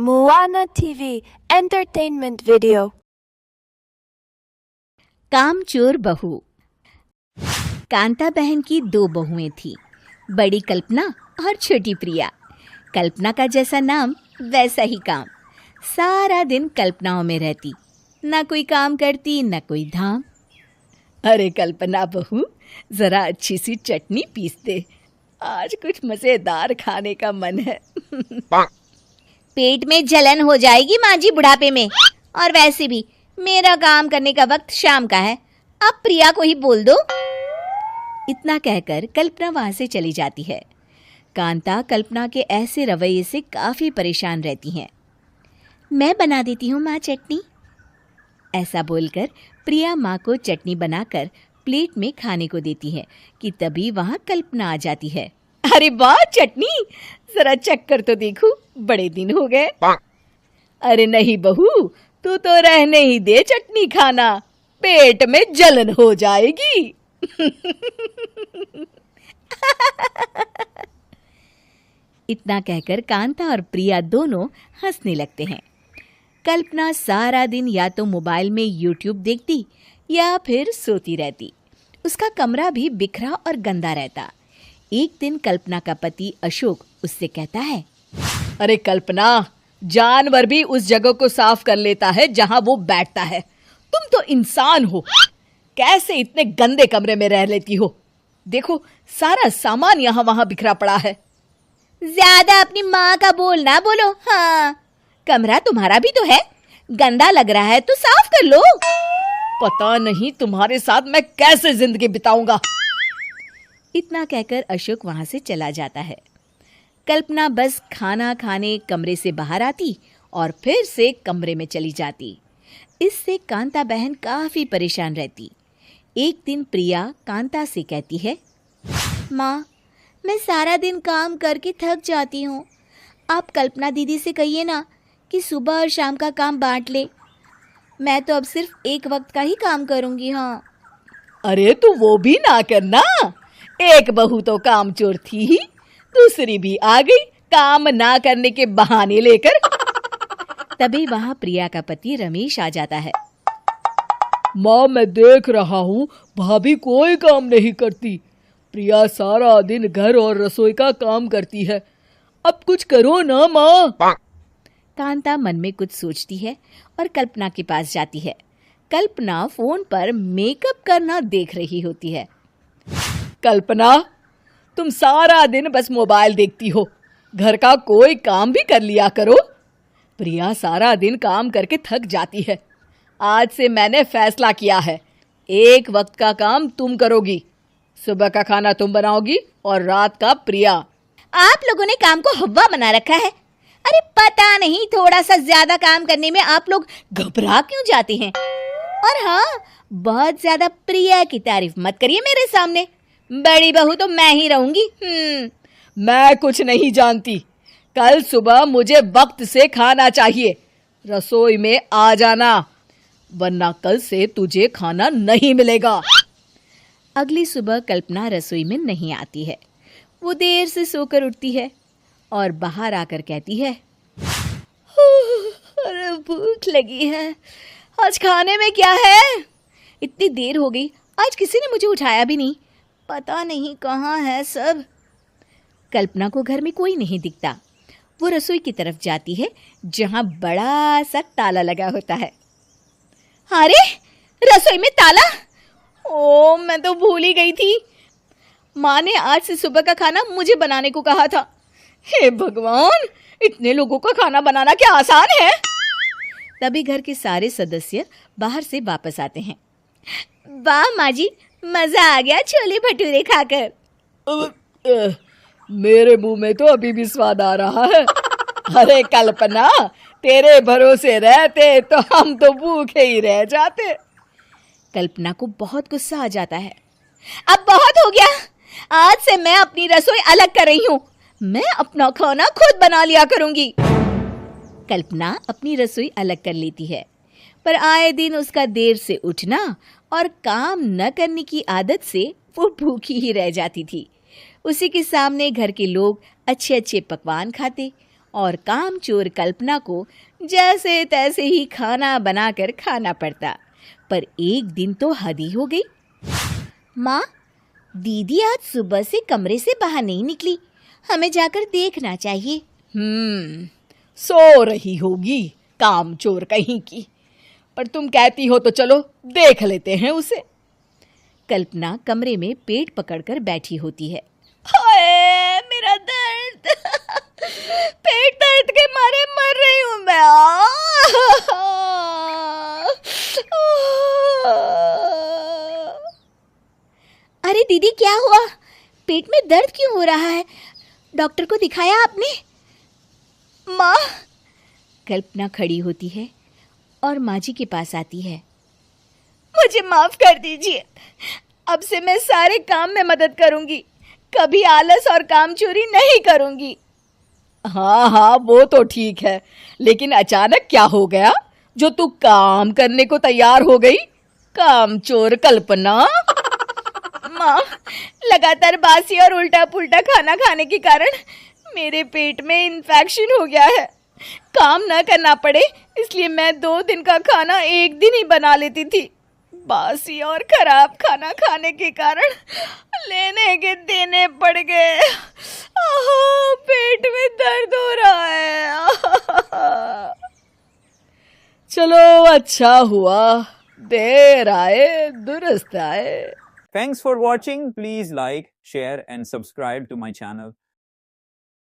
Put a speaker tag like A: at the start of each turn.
A: Moana TV Entertainment Video।
B: कामचोर बहू। कांता बहन की दो बहुएं थीं, बड़ी कल्पना और छोटी प्रिया। कल्पना का जैसा नाम वैसा ही काम। सारा दिन कल्पनाओं में रहती, ना कोई काम करती न कोई धाम। अरे कल्पना बहू, जरा अच्छी सी चटनी पीस दे, आज कुछ मजेदार खाने का मन है।
C: पेट में जलन हो जाएगी माँ जी बुढ़ापे में, और वैसे भी मेरा काम करने का वक्त शाम का है, अब प्रिया को ही बोल दो।
B: इतना कहकर कल्पना वहां से चली जाती है। कांता कल्पना के ऐसे रवैये से काफी परेशान रहती हैं। मैं बना देती हूँ माँ चटनी। ऐसा बोलकर प्रिया माँ को चटनी बनाकर प्लेट में खाने को देती है कि तभी वहां कल्पना आ जाती है। अरे वाह चटनी, जरा चक्कर तो देखूं, बड़े दिन हो गए। अरे नहीं बहू, तू तो रहने ही दे चटनी खाना, पेट में जलन हो जाएगी। इतना कहकर कांता और प्रिया दोनों हंसने लगते हैं। कल्पना सारा दिन या तो मोबाइल में यूट्यूब देखती या फिर सोती रहती। उसका कमरा भी बिखरा और गंदा रहता। एक दिन कल्पना का पति अशोक उससे कहता है, अरे कल्पना, जानवर भी उस जगह को साफ कर लेता है जहां वो बैठता है, तुम तो इंसान हो, कैसे इतने गंदे कमरे में रह लेती हो? देखो सारा सामान यहाँ वहां बिखरा पड़ा है।
C: ज्यादा अपनी माँ का बोल ना बोलो। हाँ, कमरा तुम्हारा भी तो है, गंदा लग रहा है तो साफ कर लो।
B: पता नहीं तुम्हारे साथ मैं कैसे जिंदगी बिताऊंगा। इतना कहकर अशोक वहां से चला जाता है। कल्पना बस खाना खाने कमरे से बाहर आती और फिर से कमरे में चली जाती। इससे कांता बहन काफी परेशान रहती। एक दिन प्रिया कांता से कहती है,
C: माँ, मैं सारा दिन काम करके थक जाती हूँ, आप कल्पना दीदी से कहिए ना कि सुबह और शाम का काम बांट ले। मैं तो अब सिर्फ एक वक्त का ही काम करूँगी। हाँ।
B: अरे तू वो भी ना करना, एक बहू तो कामचोर थी ही, दूसरी भी आ गई काम ना करने के बहाने लेकर। तभी वहां प्रिया का पति रमेश आ जाता है। माँ, मैं देख रहा हूँ भाभी कोई काम नहीं करती, प्रिया सारा दिन घर और रसोई का काम करती है, अब कुछ करो ना माँ। कांता मन में कुछ सोचती है और कल्पना के पास जाती है। कल्पना फोन पर मेकअप करना देख रही होती है। कल्पना, तुम सारा दिन बस मोबाइल देखती हो, घर का कोई काम भी कर लिया करो। प्रिया सारा दिन काम करके थक जाती है, आज से मैंने फैसला किया है, एक वक्त का काम तुम करोगी, सुबह का खाना तुम बनाओगी और रात का प्रिया।
C: आप लोगों ने काम को हवा बना रखा है। अरे पता नहीं थोड़ा सा ज्यादा काम करने में आप लोग घबरा क्यों जाते हैं। और हाँ, बहुत ज्यादा प्रिया की तारीफ मत करिए मेरे सामने, बड़ी बहू तो मैं ही रहूंगी। मैं कुछ नहीं जानती, कल सुबह मुझे वक्त से खाना चाहिए, रसोई में आ जाना, वरना कल से तुझे खाना नहीं मिलेगा। अगली सुबह कल्पना रसोई में नहीं आती है। वो देर से सोकर उठती है और बाहर आकर कहती है, अरे भूख लगी है, आज खाने में क्या है? इतनी देर हो गई, आज किसी ने मुझे उठाया भी नहीं, पता नहीं कहाँ है सब। कल्पना को घर में कोई नहीं दिखता। वो रसोई की तरफ जाती है जहाँ बड़ा सा ताला लगा होता है। अरे रसोई में ताला! ओ, मैं तो भूल ही गई थी। माँ ने आज से सुबह का खाना मुझे बनाने को कहा था। हे भगवान, इतने लोगों का खाना बनाना क्या आसान है? तभी घर के सारे सदस्य बाहर से वापस आते हैं। वाह माँ जी, मजा आ गया छोले भटूरे खाकर। मेरे मुंह में तो अभी भी स्वाद आ रहा है। अरे कल्पना, तेरे भरोसे रहते तो हम तो भूखे ही रह जाते। कल्पना को बहुत गुस्सा आ जाता है। अब बहुत हो गया, आज से मैं अपनी रसोई अलग कर रही हूँ, मैं अपना खाना खुद बना लिया करूंगी। कल्पना अपनी रसोई अलग कर लेती है, पर आए दिन उसका देर से उठना और काम न करने की आदत से वो भूखी ही रह जाती थी। उसी के सामने घर के लोग अच्छे अच्छे पकवान खाते और कामचोर कल्पना को जैसे तैसे ही खाना बनाकर खाना पड़ता। पर एक दिन तो हद ही हो गई। माँ, दीदी आज सुबह से कमरे से बाहर नहीं निकली, हमें जाकर देखना चाहिए।
B: सो रही होगी कामचोर कहीं की। पर तुम कहती हो तो चलो देख लेते हैं उसे।
C: कल्पना कमरे में पेट पकड़कर बैठी होती है।
B: हाय मेरा दर्द, पेट दर्द के मारे मर रही हूं मैं।
C: अरे दीदी, क्या हुआ? पेट में दर्द क्यों हो रहा है? डॉक्टर को दिखाया आपने?
B: माँ,
C: कल्पना खड़ी होती है और माँ जी के पास आती है।
B: मुझे माफ कर दीजिए, अब से मैं सारे काम में मदद करूंगी, कभी आलस और काम चोरी नहीं करूंगी। हाँ, वो तो ठीक है, लेकिन अचानक क्या हो गया जो तू काम करने को तैयार हो गई? कामचोर कल्पना। माँ, लगातार बासी और उल्टा पुल्टा खाना खाने के कारण मेरे पेट में इन्फेक्शन हो गया है। काम न करना पड़े इसलिए मैं 2 दिन का खाना एक दिन ही बना लेती थी। बासी और खराब खाना खाने के कारण लेने के देने पड़ गए। पेट में दर्द हो रहा है। चलो अच्छा हुआ, देर आए दुरुस्त आए।
D: Thanks for watching. Please like, share and subscribe to my channel.